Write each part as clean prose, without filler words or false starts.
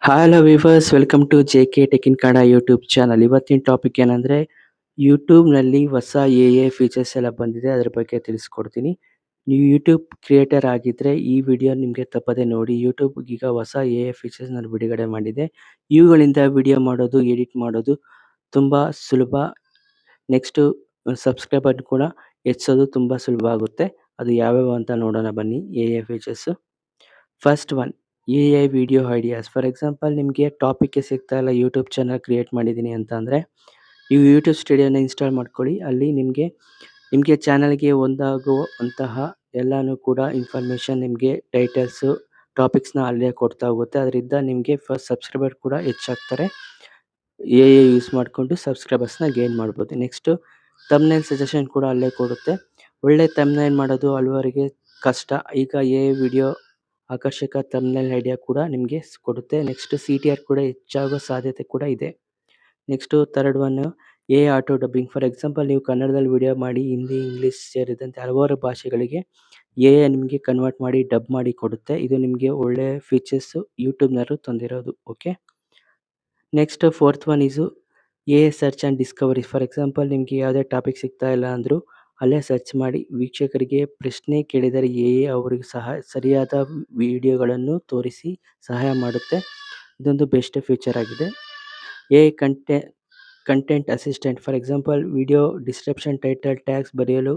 Hello viewers, welcome to JK tech in Kannada YouTube channel. ಇವತ್ತಿನ topic ಏನಂದರೆ, ಯೂಟ್ಯೂಬ್ನಲ್ಲಿ ಹೊಸ ಎ ಫೀಚರ್ಸ್ ಎಲ್ಲ ಬಂದಿದೆ, ಅದ್ರ ಬಗ್ಗೆ ತಿಳಿಸ್ಕೊಡ್ತೀನಿ. ನೀವು ಯೂಟ್ಯೂಬ್ ಕ್ರಿಯೇಟರ್ ಆಗಿದ್ದರೆ ಈ ವಿಡಿಯೋ ನಿಮಗೆ ತಪ್ಪದೆ ನೋಡಿ. ಯೂಟ್ಯೂಬ್ ಈಗ ಹೊಸ ಎ ಫೀಚರ್ಸ್ನ ಬಿಡುಗಡೆ ಮಾಡಿದೆ. ಇವುಗಳಿಂದ ವಿಡಿಯೋ ಮಾಡೋದು, ಎಡಿಟ್ ಮಾಡೋದು ತುಂಬ ಸುಲಭ. ನೆಕ್ಸ್ಟು ಸಬ್ಸ್ಕ್ರೈಬರ್ ಕೂಡ ಹೆಚ್ಚೋದು ತುಂಬ ಸುಲಭ ಆಗುತ್ತೆ. ಅದು ಯಾವ್ಯಾವ ಅಂತ ನೋಡೋಣ ಬನ್ನಿ. A features first one, A video ideas. For example, ನಿಮಗೆ ಟಾಪಿಕ್ಕೆ ಸಿಗ್ತಾ ಇಲ್ಲ, ಯೂಟ್ಯೂಬ್ ಚಾನಲ್ ಕ್ರಿಯೇಟ್ ಮಾಡಿದ್ದೀನಿ ಅಂತ ಅಂದರೆ ನೀವು ಯೂಟ್ಯೂಬ್ ಸ್ಟುಡಿಯೋನ ಇನ್ಸ್ಟಾಲ್ ಮಾಡ್ಕೊಳ್ಳಿ. ಅಲ್ಲಿ ನಿಮಗೆ ಚಾನಲ್ಗೆ ಒಂದಾಗುವಂತಹ ಎಲ್ಲನೂ ಕೂಡ ಇನ್ಫಾರ್ಮೇಷನ್, ನಿಮಗೆ ಟೈಟಲ್ಸು, ಟಾಪಿಕ್ಸ್ನ ಅಲ್ಲೇ ಕೊಡ್ತಾ ಹೋಗುತ್ತೆ. ಅದರಿಂದ ನಿಮಗೆ ಫಸ್ಟ್ ಸಬ್ಸ್ಕ್ರೈಬರ್ ಕೂಡ ಹೆಚ್ಚಾಗ್ತಾರೆ. ಎ ಯೂಸ್ ಮಾಡಿಕೊಂಡು ಸಬ್ಸ್ಕ್ರೈಬರ್ಸ್ನ ಗೇನ್ ಮಾಡ್ಬೋದು. ನೆಕ್ಸ್ಟು ತಮ್ನೇಲ್ ಸಜೆಷನ್ ಕೂಡ ಅಲ್ಲೇ ಕೊಡುತ್ತೆ. ಒಳ್ಳೆ ತಮ್ನೇಲ್ ಮಾಡೋದು ಹಲವರಿಗೆ ಕಷ್ಟ. ಈಗ ವಿಡಿಯೋ ಆಕರ್ಷಕ ತಮ್ನೇಲ್ ಐಡಿಯಾ ಕೂಡ ನಿಮಗೆ ಕೊಡುತ್ತೆ. ನೆಕ್ಸ್ಟ್ CTR ಕೂಡ ಹೆಚ್ಚಾಗೋ ಸಾಧ್ಯತೆ ಕೂಡ ಇದೆ. Next third one, auto dubbing. For example, ನೀವು ಕನ್ನಡದಲ್ಲಿ ವಿಡಿಯೋ ಮಾಡಿ ಹಿಂದಿ, ಇಂಗ್ಲೀಷ್ ಸೇರಿದಂತೆ ಹಲವಾರು ಭಾಷೆಗಳಿಗೆ ನಿಮಗೆ ಕನ್ವರ್ಟ್ ಮಾಡಿ ಡಬ್ ಮಾಡಿ ಕೊಡುತ್ತೆ. ಇದು ನಿಮಗೆ ಒಳ್ಳೆ ಫೀಚರ್ಸು ಯೂಟ್ಯೂಬ್ನವರು ತಂದಿರೋದು. Okay. Next fourth one is search and discovery. For example, ನಿಮಗೆ ಯಾವುದೇ ಟಾಪಿಕ್ ಸಿಗ್ತಾ ಇಲ್ಲ ಅಂದರೂ ಅಲ್ಲೇ ಸರ್ಚ್ ಮಾಡಿ ವೀಕ್ಷಕರಿಗೆ ಪ್ರಶ್ನೆ ಕೇಳಿದರೆ ಅವರಿಗೆ ಸರಿಯಾದ ವಿಡಿಯೋಗಳನ್ನು ತೋರಿಸಿ ಸಹಾಯ ಮಾಡುತ್ತೆ. ಇದೊಂದು ಬೆಸ್ಟ್ ಫೀಚರ್ ಆಗಿದೆ. Content assistant. For example, video description, title, tags ಬರೆಯಲು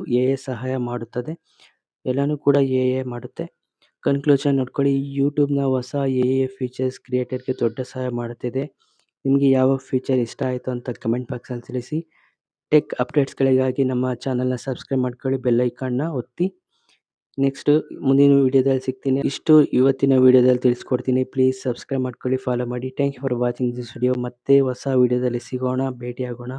ಸಹಾಯ ಮಾಡುತ್ತದೆ. ಎಲ್ಲನೂ ಕೂಡ ಮಾಡುತ್ತೆ. ಕನ್ಕ್ಲೂಷನ್ ನೋಡ್ಕೊಳ್ಳಿ. ಯೂಟ್ಯೂಬ್ನ ಹೊಸ ಫೀಚರ್ಸ್ ಕ್ರಿಯೇಟರ್ಗೆ ದೊಡ್ಡ ಸಹಾಯ ಮಾಡುತ್ತಿದೆ. ನಿಮಗೆ ಯಾವ ಫೀಚರ್ ಇಷ್ಟ ಆಯಿತು ಅಂತ ಕಮೆಂಟ್ ಬಾಕ್ಸಲ್ಲಿ ತಿಳಿಸಿ. ಟೆಕ್ ಅಪ್ಡೇಟ್ಸ್ಗಳಿಗಾಗಿ ನಮ್ಮ ಚಾನಲ್ನ ಸಬ್ಸ್ಕ್ರೈಬ್ ಮಾಡ್ಕೊಳ್ಳಿ, ಬೆಲ್ ಐಕಾನ್ನ ಒತ್ತಿ. ನೆಕ್ಸ್ಟ್ ಮುಂದಿನ ವಿಡಿಯೋದಲ್ಲಿ ಸಿಗ್ತೀನಿ. ಇಷ್ಟು ಇವತ್ತಿನ ವಿಡಿಯೋದಲ್ಲಿ ತಿಳಿಸ್ಕೊಡ್ತೀನಿ. ಪ್ಲೀಸ್ ಸಬ್ಸ್ಕ್ರೈಬ್ ಮಾಡ್ಕೊಳ್ಳಿ, ಫಾಲೋ ಮಾಡಿ. Thank you for watching this video. ಮತ್ತೆ ಹೊಸ ವಿಡಿಯೋದಲ್ಲಿ ಸಿಗೋಣ, ಭೇಟಿಯಾಗೋಣ.